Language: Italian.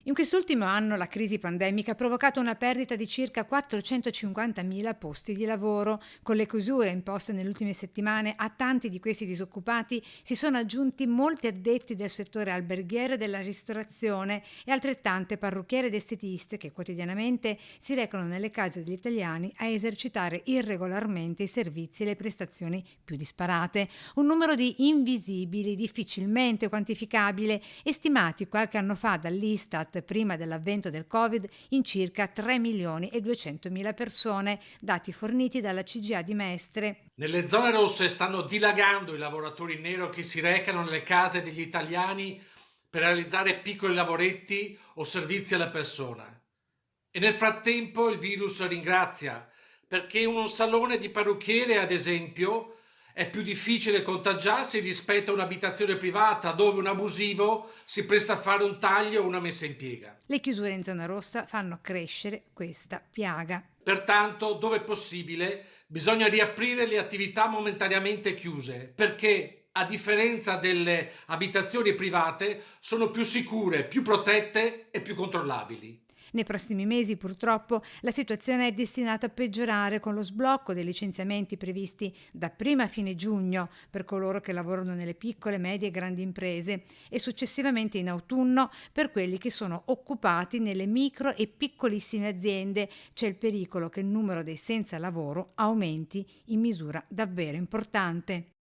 In quest'ultimo anno la crisi pandemica ha provocato una perdita di circa 450.000 posti di lavoro. Con le chiusure imposte nelle ultime settimane a tanti di questi disoccupati si sono aggiunti molti addetti del settore alberghiero e della ristorazione e altrettante parrucchiere ed estetiste che quotidianamente si recano nelle case degli italiani a esercitare irregolarmente i servizi e le prestazioni più disparate. Un numero di invisibili, difficilmente quantificabile e stimati qualche anno fa dall'Istat prima dell'avvento del Covid in circa 3.200.000 persone, dati forniti dalla CGA di Mestre. Nelle zone rosse stanno dilagando i lavoratori in nero che si recano nelle case degli italiani per realizzare piccoli lavoretti o servizi alla persona. E nel frattempo il virus ringrazia, perché in un salone di parrucchiere, ad esempio, è più difficile contagiarsi rispetto a un'abitazione privata dove un abusivo si presta a fare un taglio o una messa in piega. Le chiusure in zona rossa fanno crescere questa piaga. Pertanto, dove possibile, bisogna riaprire le attività momentaneamente chiuse, perché, a differenza delle abitazioni private, sono più sicure, più protette e più controllabili. Nei prossimi mesi, purtroppo, la situazione è destinata a peggiorare con lo sblocco dei licenziamenti previsti da prima a fine giugno per coloro che lavorano nelle piccole, medie e grandi imprese e successivamente in autunno per quelli che sono occupati nelle micro e piccolissime aziende. C'è il pericolo che il numero dei senza lavoro aumenti in misura davvero importante.